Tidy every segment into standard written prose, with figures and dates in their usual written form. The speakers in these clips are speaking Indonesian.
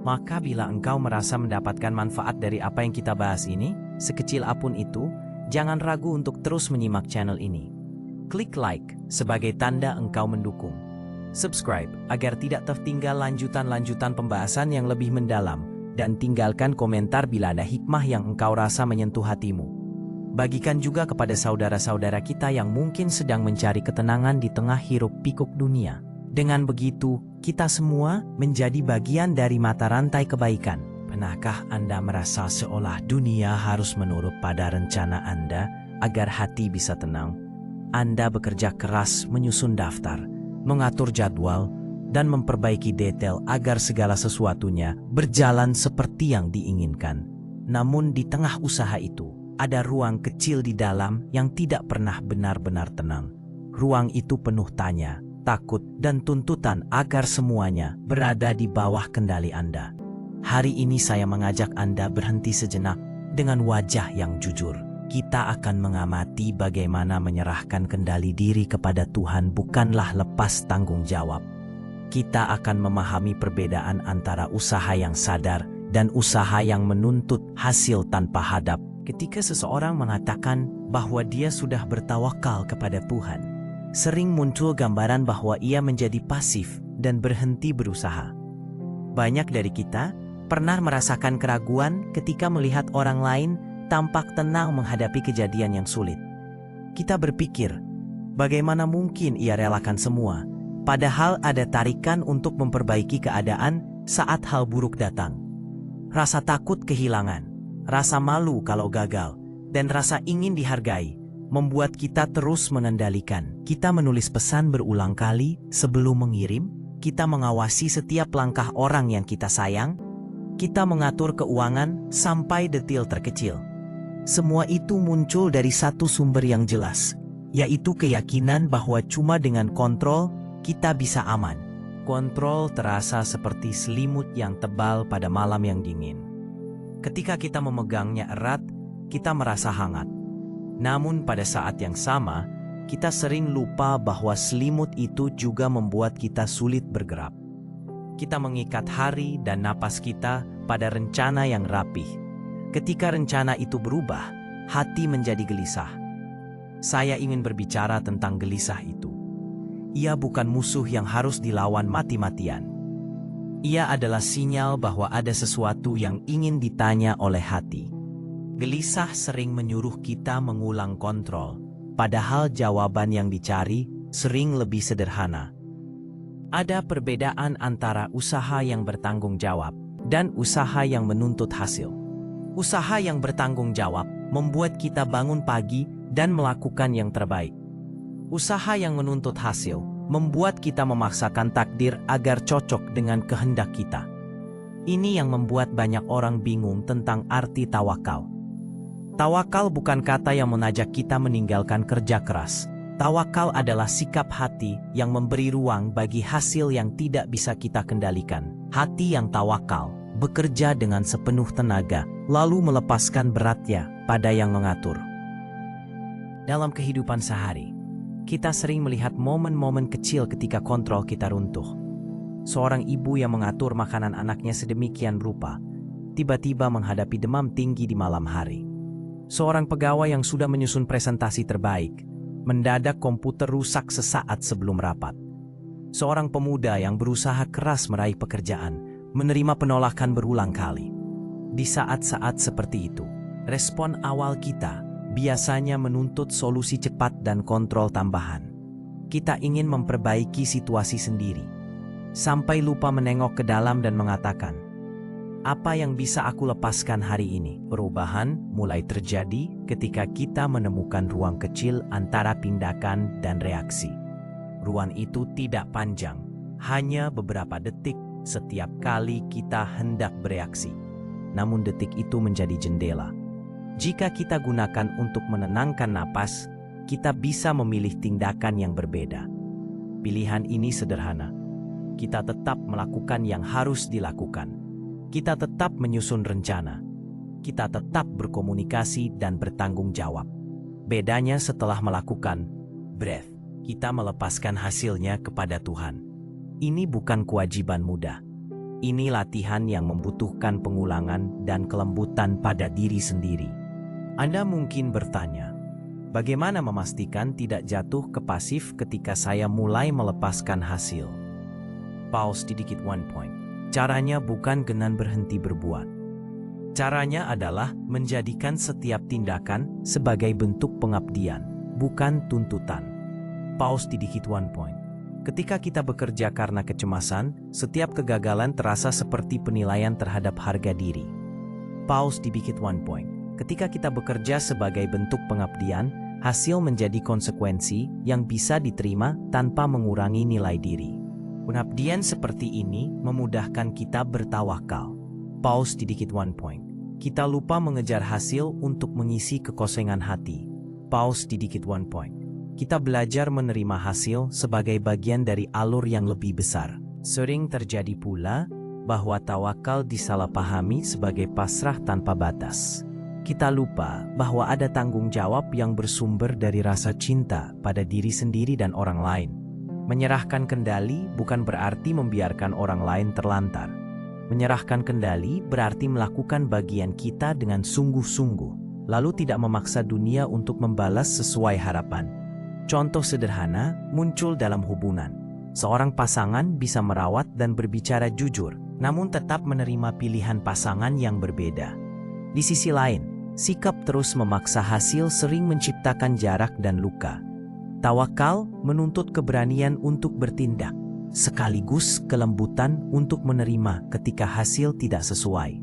Maka bila engkau merasa mendapatkan manfaat dari apa yang kita bahas ini, sekecil apapun itu, jangan ragu untuk terus menyimak channel ini. Klik like sebagai tanda engkau mendukung. Subscribe agar tidak tertinggal lanjutan-lanjutan pembahasan yang lebih mendalam, dan tinggalkan komentar bila ada hikmah yang engkau rasa menyentuh hatimu. Bagikan juga kepada saudara-saudara kita yang mungkin sedang mencari ketenangan di tengah hiruk-pikuk dunia. Dengan begitu, kita semua menjadi bagian dari mata rantai kebaikan. Pernahkah Anda merasa seolah dunia harus menurut pada rencana Anda agar hati bisa tenang? Anda bekerja keras menyusun daftar, mengatur jadwal, dan memperbaiki detail agar segala sesuatunya berjalan seperti yang diinginkan. Namun di tengah usaha itu, ada ruang kecil di dalam yang tidak pernah benar-benar tenang. Ruang itu penuh tanya, takut, dan tuntutan agar semuanya berada di bawah kendali Anda. Hari ini saya mengajak Anda berhenti sejenak dengan wajah yang jujur. Kita akan mengamati bagaimana menyerahkan kendali diri kepada Tuhan bukanlah lepas tanggung jawab. Kita akan memahami perbedaan antara usaha yang sadar dan usaha yang menuntut hasil tanpa hadap. Ketika seseorang mengatakan bahwa dia sudah bertawakal kepada Tuhan, sering muncul gambaran bahwa ia menjadi pasif dan berhenti berusaha. Banyak dari kita pernah merasakan keraguan ketika melihat orang lain tampak tenang menghadapi kejadian yang sulit. Kita berpikir, bagaimana mungkin ia relakan semua, padahal ada tarikan untuk memperbaiki keadaan saat hal buruk datang. Rasa takut kehilangan, rasa malu kalau gagal, dan rasa ingin dihargai membuat kita terus mengendalikan. Kita menulis pesan berulang kali sebelum mengirim, kita mengawasi setiap langkah orang yang kita sayang, kita mengatur keuangan sampai detil terkecil. Semua itu muncul dari satu sumber yang jelas, yaitu keyakinan bahwa cuma dengan kontrol kita bisa aman. Kontrol terasa seperti selimut yang tebal pada malam yang dingin. Ketika kita memegangnya erat, kita merasa hangat. Namun pada saat yang sama, kita sering lupa bahwa selimut itu juga membuat kita sulit bergerak. Kita mengikat hari dan napas kita pada rencana yang rapih. Ketika rencana itu berubah, hati menjadi gelisah. Saya ingin berbicara tentang gelisah itu. Ia bukan musuh yang harus dilawan mati-matian. Ia adalah sinyal bahwa ada sesuatu yang ingin ditanya oleh hati. Gelisah sering menyuruh kita mengulang kontrol, padahal jawaban yang dicari sering lebih sederhana. Ada perbedaan antara usaha yang bertanggung jawab dan usaha yang menuntut hasil. Usaha yang bertanggung jawab membuat kita bangun pagi dan melakukan yang terbaik. Usaha yang menuntut hasil membuat kita memaksakan takdir agar cocok dengan kehendak kita. Ini yang membuat banyak orang bingung tentang arti tawakal. Tawakal bukan kata yang mengajak kita meninggalkan kerja keras. Tawakal adalah sikap hati yang memberi ruang bagi hasil yang tidak bisa kita kendalikan. Hati yang tawakal bekerja dengan sepenuh tenaga, lalu melepaskan beratnya pada yang mengatur. Dalam kehidupan sehari, kita sering melihat momen-momen kecil ketika kontrol kita runtuh. Seorang ibu yang mengatur makanan anaknya sedemikian rupa, tiba-tiba menghadapi demam tinggi di malam hari. Seorang pegawai yang sudah menyusun presentasi terbaik, mendadak komputer rusak sesaat sebelum rapat. Seorang pemuda yang berusaha keras meraih pekerjaan, menerima penolakan berulang kali. Di saat-saat seperti itu, respon awal kita biasanya menuntut solusi cepat dan kontrol tambahan. Kita ingin memperbaiki situasi sendiri, sampai lupa menengok ke dalam dan mengatakan, apa yang bisa aku lepaskan hari ini? Perubahan mulai terjadi ketika kita menemukan ruang kecil antara tindakan dan reaksi. Ruang itu tidak panjang, hanya beberapa detik setiap kali kita hendak bereaksi. Namun detik itu menjadi jendela. Jika kita gunakan untuk menenangkan napas, kita bisa memilih tindakan yang berbeda. Pilihan ini sederhana. Kita tetap melakukan yang harus dilakukan. Kita tetap menyusun rencana. Kita tetap berkomunikasi dan bertanggung jawab. Bedanya setelah melakukan breath, kita melepaskan hasilnya kepada Tuhan. Ini bukan kewajiban mudah. Ini latihan yang membutuhkan pengulangan dan kelembutan pada diri sendiri. Anda mungkin bertanya, bagaimana memastikan tidak jatuh ke pasif ketika saya mulai melepaskan hasil? Pause sedikit, one point. Caranya bukan dengan berhenti berbuat. Caranya adalah menjadikan setiap tindakan sebagai bentuk pengabdian, bukan tuntutan. Pause sedikit, one point. Ketika kita bekerja karena kecemasan, setiap kegagalan terasa seperti penilaian terhadap harga diri. Pause sedikit, one point. Ketika kita bekerja sebagai bentuk pengabdian, hasil menjadi konsekuensi yang bisa diterima tanpa mengurangi nilai diri. Pengabdian seperti ini memudahkan kita bertawakal. Pause sedikit, one point. Kita lupa mengejar hasil untuk mengisi kekosongan hati. Pause sedikit, one point. Kita belajar menerima hasil sebagai bagian dari alur yang lebih besar. Sering terjadi pula bahwa tawakal disalahpahami sebagai pasrah tanpa batas. Kita lupa bahwa ada tanggung jawab yang bersumber dari rasa cinta pada diri sendiri dan orang lain. Menyerahkan kendali bukan berarti membiarkan orang lain terlantar. Menyerahkan kendali berarti melakukan bagian kita dengan sungguh-sungguh, lalu tidak memaksa dunia untuk membalas sesuai harapan. Contoh sederhana muncul dalam hubungan. Seorang pasangan bisa merawat dan berbicara jujur, namun tetap menerima pilihan pasangan yang berbeda. Di sisi lain, sikap terus memaksa hasil sering menciptakan jarak dan luka. Tawakal menuntut keberanian untuk bertindak, sekaligus kelembutan untuk menerima ketika hasil tidak sesuai.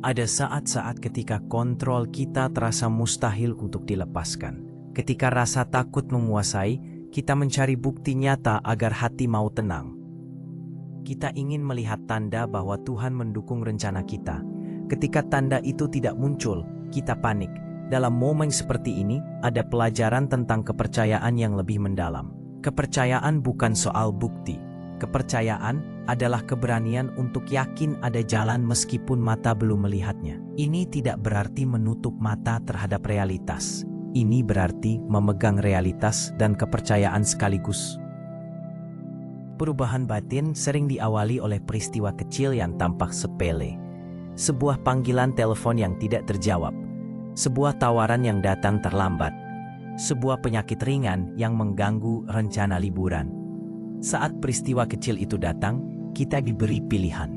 Ada saat-saat ketika kontrol kita terasa mustahil untuk dilepaskan. Ketika rasa takut menguasai, kita mencari bukti nyata agar hati mau tenang. Kita ingin melihat tanda bahwa Tuhan mendukung rencana kita. Ketika tanda itu tidak muncul, kita panik. Dalam momen seperti ini, ada pelajaran tentang kepercayaan yang lebih mendalam. Kepercayaan bukan soal bukti. Kepercayaan adalah keberanian untuk yakin ada jalan meskipun mata belum melihatnya. Ini tidak berarti menutup mata terhadap realitas. Ini berarti memegang realitas dan kepercayaan sekaligus. Perubahan batin sering diawali oleh peristiwa kecil yang tampak sepele. Sebuah panggilan telepon yang tidak terjawab. Sebuah tawaran yang datang terlambat. Sebuah penyakit ringan yang mengganggu rencana liburan. Saat peristiwa kecil itu datang, kita diberi pilihan.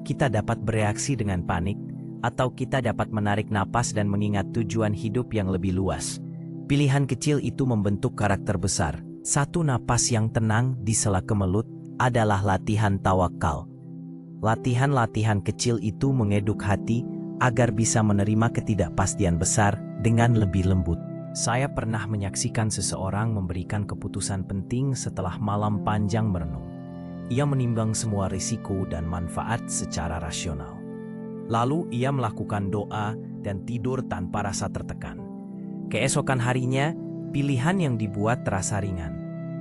Kita dapat bereaksi dengan panik, atau kita dapat menarik napas dan mengingat tujuan hidup yang lebih luas. Pilihan kecil itu membentuk karakter besar. Satu napas yang tenang di sela kemelut adalah latihan tawakal. Latihan-latihan kecil itu mengeduk hati agar bisa menerima ketidakpastian besar dengan lebih lembut. Saya pernah menyaksikan seseorang memberikan keputusan penting setelah malam panjang merenung. Ia menimbang semua risiko dan manfaat secara rasional. Lalu ia melakukan doa dan tidur tanpa rasa tertekan. Keesokan harinya, pilihan yang dibuat terasa ringan.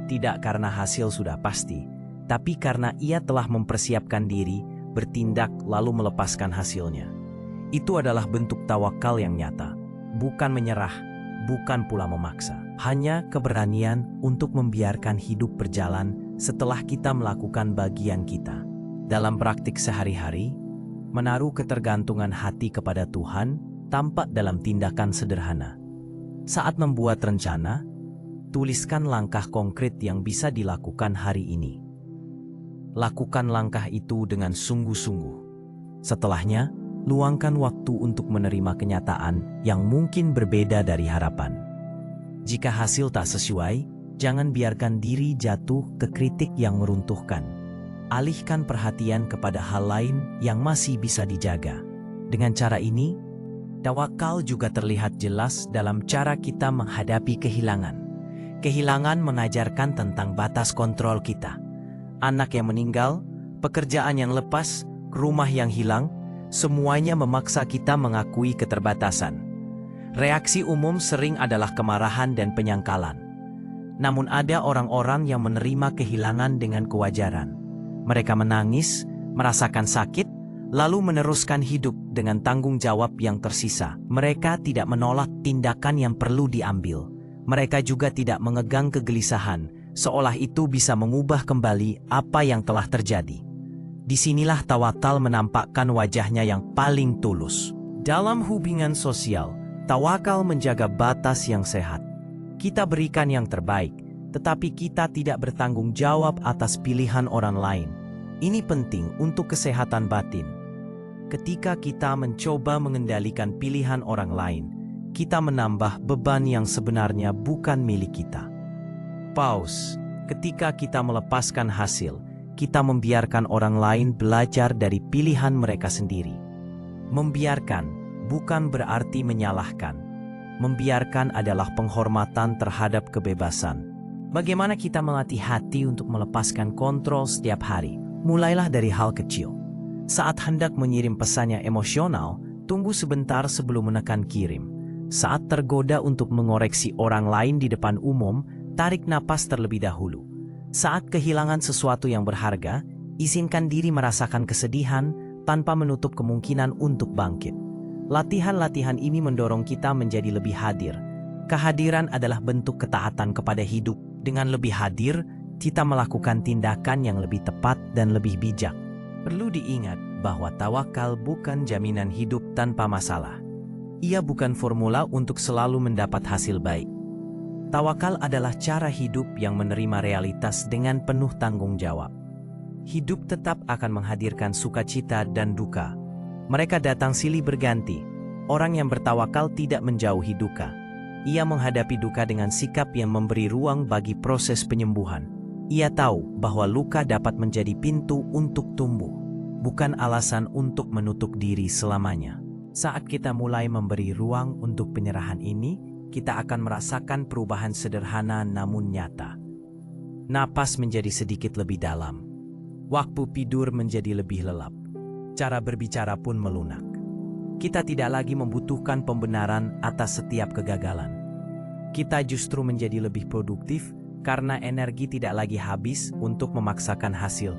Tidak karena hasil sudah pasti, tapi karena ia telah mempersiapkan diri, bertindak lalu melepaskan hasilnya. Itu adalah bentuk tawakal yang nyata. Bukan menyerah, bukan pula memaksa. Hanya keberanian untuk membiarkan hidup berjalan setelah kita melakukan bagian kita. Dalam praktik sehari-hari, menaruh ketergantungan hati kepada Tuhan tampak dalam tindakan sederhana. Saat membuat rencana, tuliskan langkah konkret yang bisa dilakukan hari ini. Lakukan langkah itu dengan sungguh-sungguh. Setelahnya, luangkan waktu untuk menerima kenyataan yang mungkin berbeda dari harapan. Jika hasil tak sesuai, jangan biarkan diri jatuh ke kritik yang meruntuhkan. Alihkan perhatian kepada hal lain yang masih bisa dijaga. Dengan cara ini, tawakal juga terlihat jelas dalam cara kita menghadapi kehilangan. Kehilangan mengajarkan tentang batas kontrol kita. Anak yang meninggal, pekerjaan yang lepas, rumah yang hilang, semuanya memaksa kita mengakui keterbatasan. Reaksi umum sering adalah kemarahan dan penyangkalan. Namun ada orang-orang yang menerima kehilangan dengan kewajaran. Mereka menangis, merasakan sakit, lalu meneruskan hidup dengan tanggung jawab yang tersisa. Mereka tidak menolak tindakan yang perlu diambil. Mereka juga tidak mengegang kegelisahan, seolah itu bisa mengubah kembali apa yang telah terjadi. Disinilah tawakal menampakkan wajahnya yang paling tulus. Dalam hubungan sosial, tawakal menjaga batas yang sehat. Kita berikan yang terbaik, tetapi kita tidak bertanggung jawab atas pilihan orang lain. Ini penting untuk kesehatan batin. Ketika kita mencoba mengendalikan pilihan orang lain, kita menambah beban yang sebenarnya bukan milik kita. Pause. Ketika kita melepaskan hasil, kita membiarkan orang lain belajar dari pilihan mereka sendiri. Membiarkan bukan berarti menyalahkan. Membiarkan adalah penghormatan terhadap kebebasan. Bagaimana kita melatih hati untuk melepaskan kontrol setiap hari? Mulailah dari hal kecil. Saat hendak mengirim pesan yang emosional, tunggu sebentar sebelum menekan kirim. Saat tergoda untuk mengoreksi orang lain di depan umum, tarik napas terlebih dahulu. Saat kehilangan sesuatu yang berharga, izinkan diri merasakan kesedihan tanpa menutup kemungkinan untuk bangkit. Latihan-latihan ini mendorong kita menjadi lebih hadir. Kehadiran adalah bentuk ketaatan kepada hidup. Dengan lebih hadir, kita melakukan tindakan yang lebih tepat dan lebih bijak. Perlu diingat bahwa tawakal bukan jaminan hidup tanpa masalah. Ia bukan formula untuk selalu mendapat hasil baik. Tawakal adalah cara hidup yang menerima realitas dengan penuh tanggung jawab. Hidup tetap akan menghadirkan sukacita dan duka. Mereka datang silih berganti. Orang yang bertawakal tidak menjauhi duka. Ia menghadapi duka dengan sikap yang memberi ruang bagi proses penyembuhan. Ia tahu bahwa luka dapat menjadi pintu untuk tumbuh, bukan alasan untuk menutup diri selamanya. Saat kita mulai memberi ruang untuk penyerahan ini, kita akan merasakan perubahan sederhana namun nyata. Napas menjadi sedikit lebih dalam. Waktu tidur menjadi lebih lelap. Cara berbicara pun melunak. Kita tidak lagi membutuhkan pembenaran atas setiap kegagalan. Kita justru menjadi lebih produktif karena energi tidak lagi habis untuk memaksakan hasil.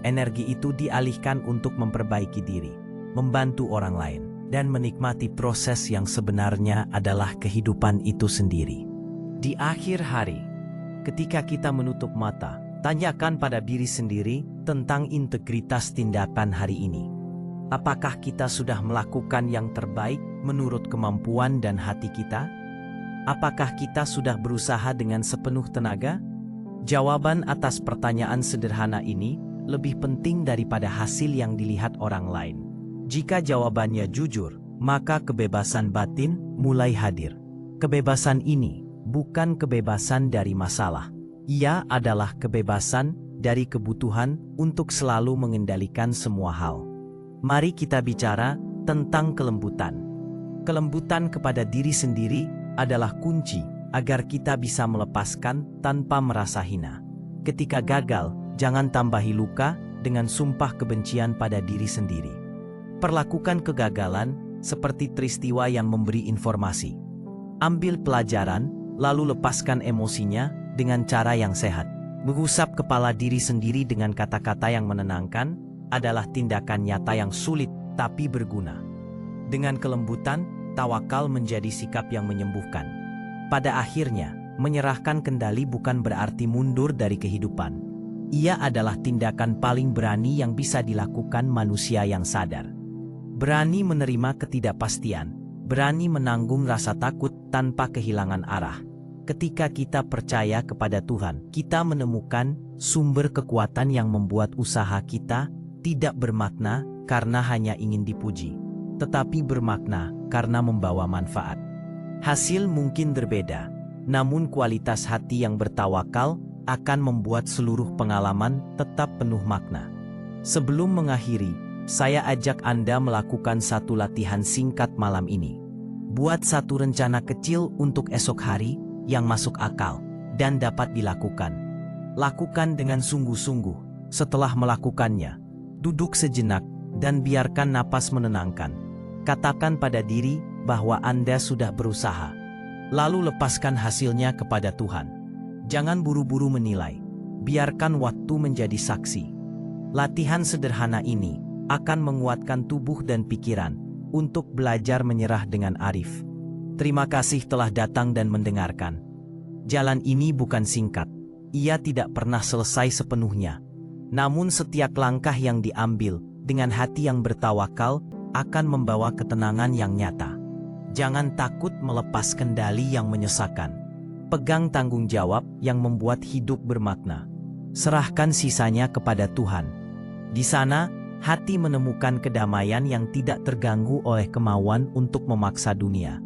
Energi itu dialihkan untuk memperbaiki diri, membantu orang lain, dan menikmati proses yang sebenarnya adalah kehidupan itu sendiri. Di akhir hari, ketika kita menutup mata, tanyakan pada diri sendiri tentang integritas tindakan hari ini. Apakah kita sudah melakukan yang terbaik menurut kemampuan dan hati kita? Apakah kita sudah berusaha dengan sepenuh tenaga? Jawaban atas pertanyaan sederhana ini lebih penting daripada hasil yang dilihat orang lain. Jika jawabannya jujur, maka kebebasan batin mulai hadir. Kebebasan ini bukan kebebasan dari masalah. Ia adalah kebebasan dari kebutuhan untuk selalu mengendalikan semua hal. Mari kita bicara tentang kelembutan. Kelembutan kepada diri sendiri adalah kunci agar kita bisa melepaskan tanpa merasa hina. Ketika gagal, jangan tambahi luka dengan sumpah kebencian pada diri sendiri. Perlakukan kegagalan seperti peristiwa yang memberi informasi. Ambil pelajaran, lalu lepaskan emosinya dengan cara yang sehat. Mengusap kepala diri sendiri dengan kata-kata yang menenangkan adalah tindakan nyata yang sulit tapi berguna. Dengan kelembutan, tawakal menjadi sikap yang menyembuhkan. Pada akhirnya, menyerahkan kendali bukan berarti mundur dari kehidupan. Ia adalah tindakan paling berani yang bisa dilakukan manusia yang sadar. Berani menerima ketidakpastian, berani menanggung rasa takut tanpa kehilangan arah. Ketika kita percaya kepada Tuhan, kita menemukan sumber kekuatan yang membuat usaha kita tidak bermakna karena hanya ingin dipuji, tetapi bermakna karena membawa manfaat. Hasil mungkin berbeda, namun kualitas hati yang bertawakal akan membuat seluruh pengalaman tetap penuh makna. Sebelum mengakhiri, saya ajak Anda melakukan satu latihan singkat malam ini. Buat satu rencana kecil untuk esok hari yang masuk akal dan dapat dilakukan. Lakukan dengan sungguh-sungguh. Setelah melakukannya, duduk sejenak dan biarkan napas menenangkan. Katakan pada diri bahwa Anda sudah berusaha. Lalu lepaskan hasilnya kepada Tuhan. Jangan buru-buru menilai. Biarkan waktu menjadi saksi. Latihan sederhana ini akan menguatkan tubuh dan pikiran untuk belajar menyerah dengan arif. Terima kasih telah datang dan mendengarkan. Jalan ini bukan singkat. Ia tidak pernah selesai sepenuhnya. Namun setiap langkah yang diambil dengan hati yang bertawakal akan membawa ketenangan yang nyata. Jangan takut melepas kendali yang menyesakan. Pegang tanggung jawab yang membuat hidup bermakna. Serahkan sisanya kepada Tuhan. Di sana, hati menemukan kedamaian yang tidak terganggu oleh kemauan untuk memaksa dunia.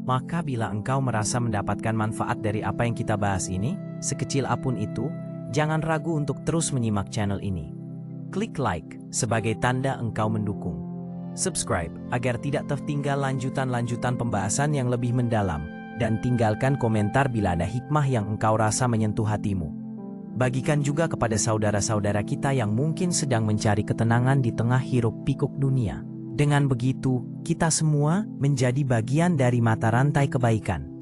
Maka bila engkau merasa mendapatkan manfaat dari apa yang kita bahas ini, sekecil apapun itu, jangan ragu untuk terus menyimak channel ini. Klik like sebagai tanda engkau mendukung. Subscribe agar tidak tertinggal lanjutan-lanjutan pembahasan yang lebih mendalam, dan tinggalkan komentar bila ada hikmah yang engkau rasa menyentuh hatimu. Bagikan juga kepada saudara-saudara kita yang mungkin sedang mencari ketenangan di tengah hiruk-pikuk dunia. Dengan begitu, kita semua menjadi bagian dari mata rantai kebaikan.